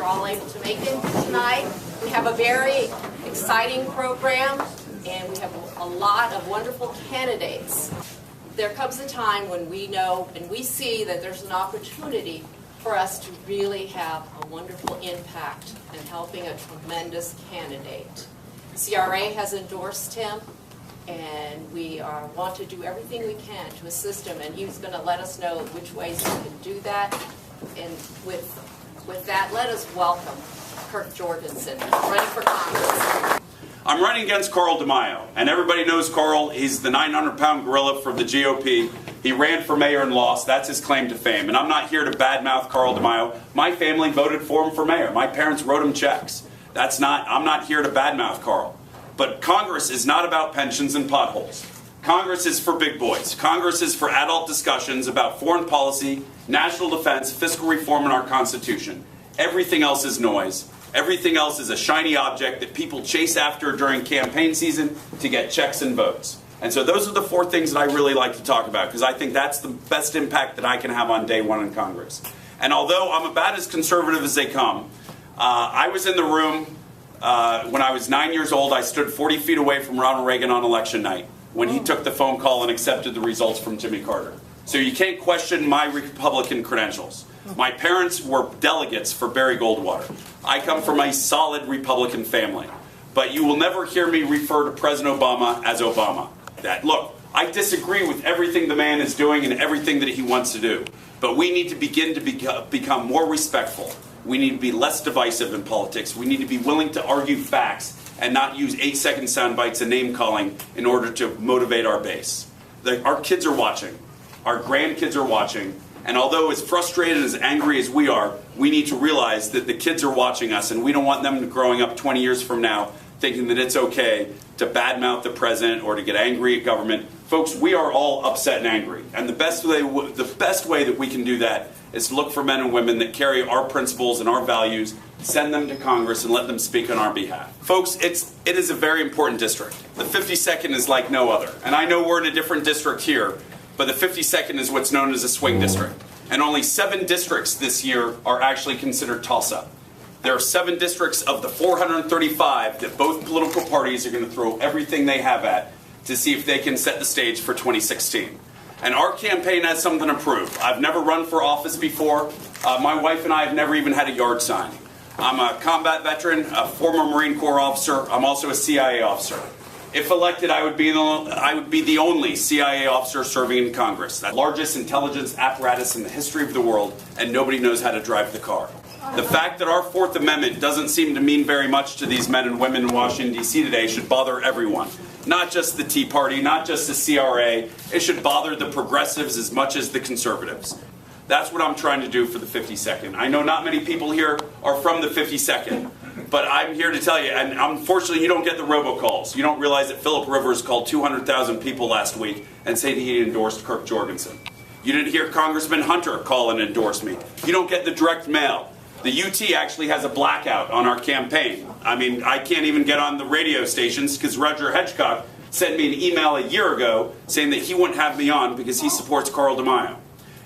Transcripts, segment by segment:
you're all able to make it tonight. We have a very exciting program, and we have a lot of wonderful candidates. There comes a time when we know and we see that there's an opportunity for us to really have a wonderful impact in helping a tremendous candidate. CRA has endorsed him, and we want to do everything we can to assist him, and he's going to let us know which ways he can do that. And with that, let us welcome Kirk Jorgensen, running for Congress. I'm running against Carl DeMaio, and everybody knows Carl. He's the 900-pound gorilla from the GOP. He ran for mayor and lost. That's his claim to fame. And I'm not here to badmouth Carl DeMaio. My family voted for him for mayor. My parents wrote him checks. I'm not here to badmouth Carl. But Congress is not about pensions and potholes. Congress is for big boys. Congress is for adult discussions about foreign policy, national defense, fiscal reform, and our Constitution. Everything else is noise. Everything else is a shiny object that people chase after during campaign season to get checks and votes. And so those are the four things that I really like to talk about, because I think that's the best impact that I can have on day one in Congress. And although I'm about as conservative as they come, I was in the room when I was 9 years old. I stood 40 feet away from Ronald Reagan on election night when he took the phone call and accepted the results from Jimmy Carter. So you can't question my Republican credentials. My parents were delegates for Barry Goldwater. I come from a solid Republican family. But you will never hear me refer to President Obama as Obama. Look, I disagree with everything the man is doing and everything that he wants to do. But we need to begin to become more respectful. We need to be less divisive in politics. We need to be willing to argue facts and not use 8-second sound bites and name-calling in order to motivate our base. Our kids are watching. Our grandkids are watching. And although as frustrated and as angry as we are, we need to realize that the kids are watching us, and we don't want them growing up 20 years from now thinking that it's okay to badmouth the president or to get angry at government. Folks, we are all upset and angry. And the best way that we can do that is to look for men and women that carry our principles and our values, send them to Congress, and let them speak on our behalf. Folks, it is a very important district. The 52nd is like no other. And I know we're in a different district here, but the 52nd is what's known as a swing district. And only 7 districts this year are actually considered toss-up. There are 7 districts of the 435 that both political parties are going to throw everything they have at to see if they can set the stage for 2016. And our campaign has something to prove. I've never run for office before. My wife and I have never even had a yard sign. I'm a combat veteran, a former Marine Corps officer. I'm also a CIA officer. If elected, I would be the only CIA officer serving in Congress. The largest intelligence apparatus in the history of the world, and nobody knows how to drive the car. The fact that our Fourth Amendment doesn't seem to mean very much to these men and women in Washington, D.C. today should bother everyone. Not just the Tea Party, not just the CRA. It should bother the progressives as much as the conservatives. That's what I'm trying to do for the 52nd. I know not many people here are from the 52nd, but I'm here to tell you, and unfortunately you don't get the robocalls. You don't realize that Philip Rivers called 200,000 people last week and said he endorsed Kirk Jorgensen. You didn't hear Congressman Hunter call and endorse me. You don't get the direct mail. The UT actually has a blackout on our campaign. I mean, I can't even get on the radio stations because Roger Hedgecock sent me an email a year ago saying that he wouldn't have me on because he supports Carl DeMaio.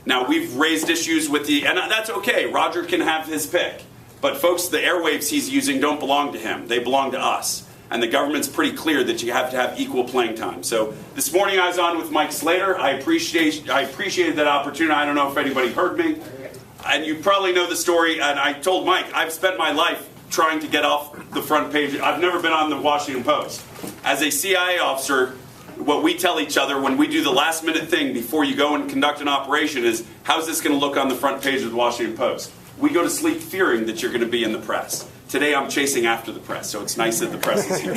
Now, we've raised issues with and that's okay. Roger can have his pick. But folks, the airwaves he's using don't belong to him. They belong to us. And the government's pretty clear that you have to have equal playing time. So this morning I was on with Mike Slater. I appreciated that opportunity. I don't know if anybody heard me. And you probably know the story, and I told Mike, I've spent my life trying to get off the front page. I've never been on the Washington Post. As a CIA officer, what we tell each other when we do the last minute thing before you go and conduct an operation is, how's this going to look on the front page of the Washington Post? We go to sleep fearing that you're going to be in the press. Today I'm chasing after the press, so it's nice that the press is here.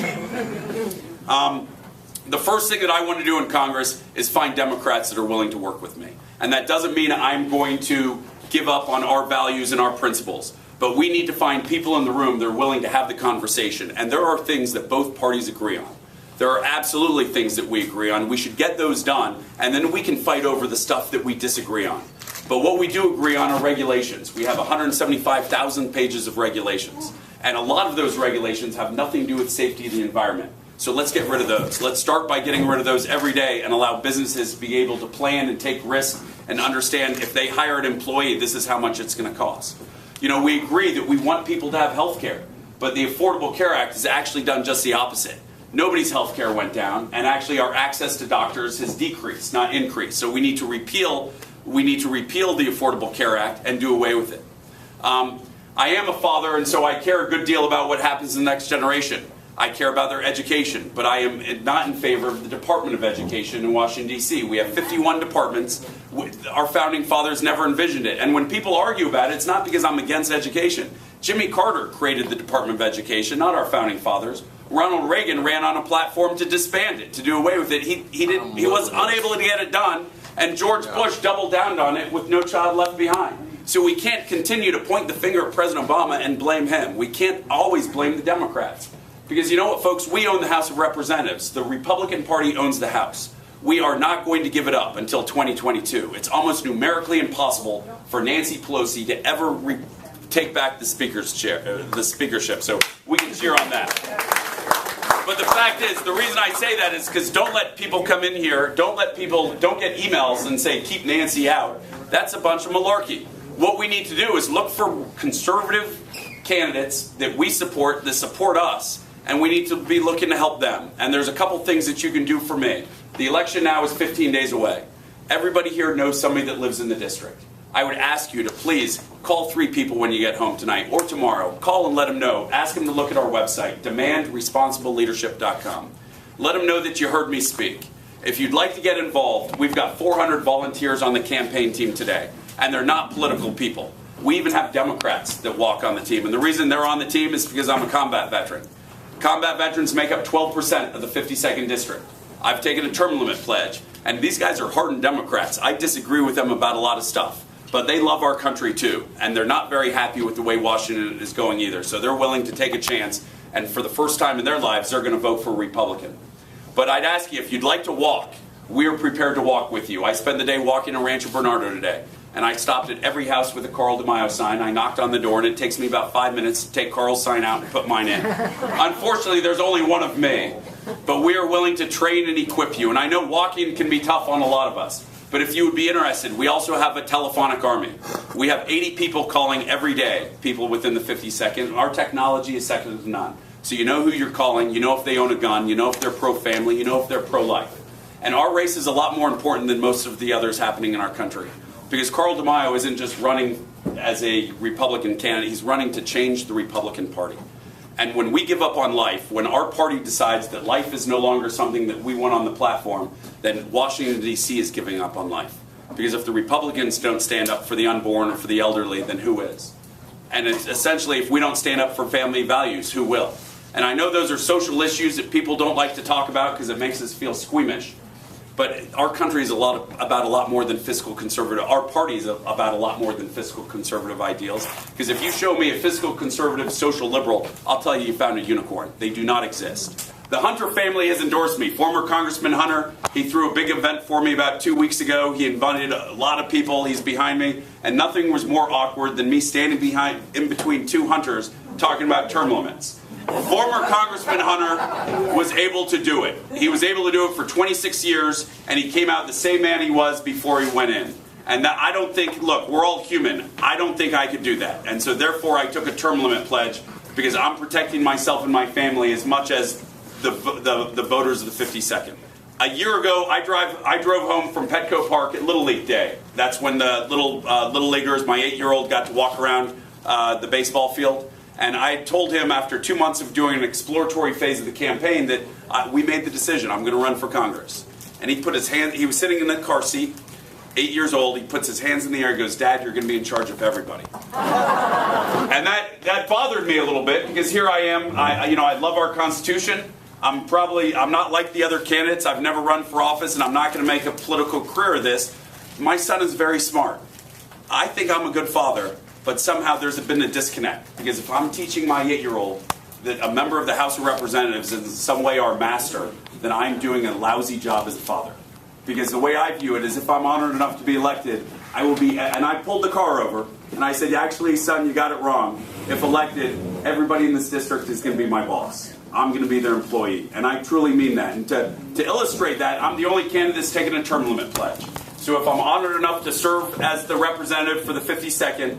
The first thing that I want to do in Congress is find Democrats that are willing to work with me. And that doesn't mean I'm going to give up on our values and our principles. But we need to find people in the room that are willing to have the conversation. And there are things that both parties agree on. There are absolutely things that we agree on. We should get those done, and then we can fight over the stuff that we disagree on. But what we do agree on are regulations. We have 175,000 pages of regulations. And a lot of those regulations have nothing to do with safety of the environment. So let's get rid of those. Let's start by getting rid of those every day and allow businesses to be able to plan and take risks and understand if they hire an employee, this is how much it's going to cost. We agree that we want people to have health care, but the Affordable Care Act has actually done just the opposite. Nobody's health care went down, and actually our access to doctors has decreased, not increased. So we need to repeal the Affordable Care Act and do away with it. I am a father, and so I care a good deal about what happens in the next generation. I care about their education, but I am not in favor of the Department of Education in Washington, D.C. We have 51 departments. Our founding fathers never envisioned it. And when people argue about it, it's not because I'm against education. Jimmy Carter created the Department of Education, not our founding fathers. Ronald Reagan ran on a platform to disband it, to do away with it. He was unable to get it done, and George Bush doubled down on it with No Child Left Behind. So we can't continue to point the finger at President Obama and blame him. We can't always blame the Democrats. Because you know what, folks? We own the House of Representatives. The Republican Party owns the House. We are not going to give it up until 2022. It's almost numerically impossible for Nancy Pelosi to ever take back the speakership. So we can cheer on that. But the fact is, the reason I say that is because don't let people come in here, don't get emails and say, keep Nancy out. That's a bunch of malarkey. What we need to do is look for conservative candidates that we support, that support us, and we need to be looking to help them. And there's a couple things that you can do for me. The election now is 15 days away. Everybody here knows somebody that lives in the district. I would ask you to please call 3 people when you get home tonight or tomorrow. Call and let them know. Ask them to look at our website, demandresponsibleleadership.com. Let them know that you heard me speak. If you'd like to get involved, we've got 400 volunteers on the campaign team today, and they're not political people. We even have Democrats that walk on the team, and the reason they're on the team is because I'm a combat veteran. Combat veterans make up 12% of the 52nd District. I've taken a term limit pledge, and these guys are hardened Democrats. I disagree with them about a lot of stuff, but they love our country too, and they're not very happy with the way Washington is going either, so they're willing to take a chance, and for the first time in their lives, they're going to vote for a Republican. But I'd ask you, if you'd like to walk, we are prepared to walk with you. I spent the day walking in Rancho Bernardo today, and I stopped at every house with a Carl DeMaio sign. I knocked on the door, and it takes me about 5 minutes to take Carl's sign out and put mine in. Unfortunately, there's only one of me, but we are willing to train and equip you. And I know walking can be tough on a lot of us, but if you would be interested, we also have a telephonic army. We have 80 people calling every day, people within the 52nd. Our technology is second to none. So you know who you're calling, you know if they own a gun, you know if they're pro-family, you know if they're pro-life. And our race is a lot more important than most of the others happening in our country. Because Carl DeMaio isn't just running as a Republican candidate, he's running to change the Republican Party. And when we give up on life, when our party decides that life is no longer something that we want on the platform, then Washington, D.C. is giving up on life. Because if the Republicans don't stand up for the unborn or for the elderly, then who is? And it's essentially, if we don't stand up for family values, who will? And I know those are social issues that people don't like to talk about because it makes us feel squeamish. But our country is about a lot more than fiscal conservative. Our party is about a lot more than fiscal conservative ideals. Because if you show me a fiscal conservative social liberal, I'll tell you found a unicorn. They do not exist. The Hunter family has endorsed me. Former Congressman Hunter, he threw a big event for me about 2 weeks ago. He invited a lot of people. He's behind me. And nothing was more awkward than me standing in between 2 Hunters talking about term limits. Former Congressman Hunter was able to do it. He was able to do it for 26 years, and he came out the same man he was before he went in. And that, I don't think, look, we're all human. I don't think I could do that. And so therefore I took a term limit pledge because I'm protecting myself and my family as much as the voters of the 52nd. A year ago, I drove home from Petco Park at Little League Day. That's when the little leaguers, my 8-year-old, got to walk around the baseball field. And I told him after 2 months of doing an exploratory phase of the campaign that we made the decision, I'm going to run for Congress. And he put his hand, he was sitting in the car seat, 8 years old, he puts his hands in the air and goes, Dad, you're going to be in charge of everybody. And that bothered me a little bit because here I am, I love our Constitution. I'm not like the other candidates. I've never run for office and I'm not going to make a political career of this. My son is very smart. I think I'm a good father. But somehow there's been a disconnect. Because if I'm teaching my 8-year-old that a member of the House of Representatives is in some way our master, then I'm doing a lousy job as a father. Because the way I view it is if I'm honored enough to be elected, I will be, and I pulled the car over, and I said, actually, son, you got it wrong. If elected, everybody in this district is going to be my boss. I'm going to be their employee. And I truly mean that. And to illustrate that, I'm the only candidate that's taken a term limit pledge. So if I'm honored enough to serve as the representative for the 52nd,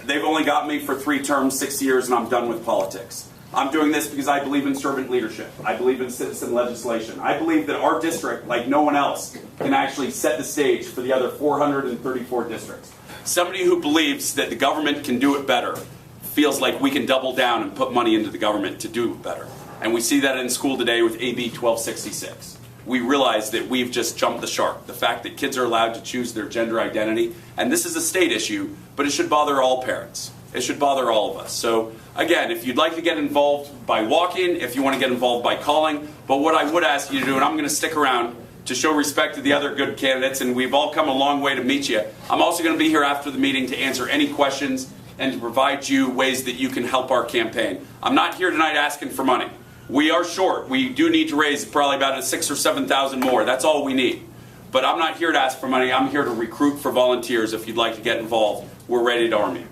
they've only got me for 3 terms, 6 years, and I'm done with politics. I'm doing this because I believe in servant leadership. I believe in citizen legislation. I believe that our district, like no one else, can actually set the stage for the other 434 districts. Somebody who believes that the government can do it better feels like we can double down and put money into the government to do it better. And we see that in school today with AB 1266. We realize that we've just jumped the shark. The fact that kids are allowed to choose their gender identity, and this is a state issue, but it should bother all parents. It should bother all of us. So again, if you'd like to get involved by walking, if you want to get involved by calling, but what I would ask you to do, and I'm going to stick around to show respect to the other good candidates, and we've all come a long way to meet you. I'm also going to be here after the meeting to answer any questions and to provide you ways that you can help our campaign. I'm not here tonight asking for money. We are short. We do need to raise probably about $6,000 or $7,000 more. That's all we need. But I'm not here to ask for money. I'm here to recruit for volunteers. If you'd like to get involved, we're ready to arm you.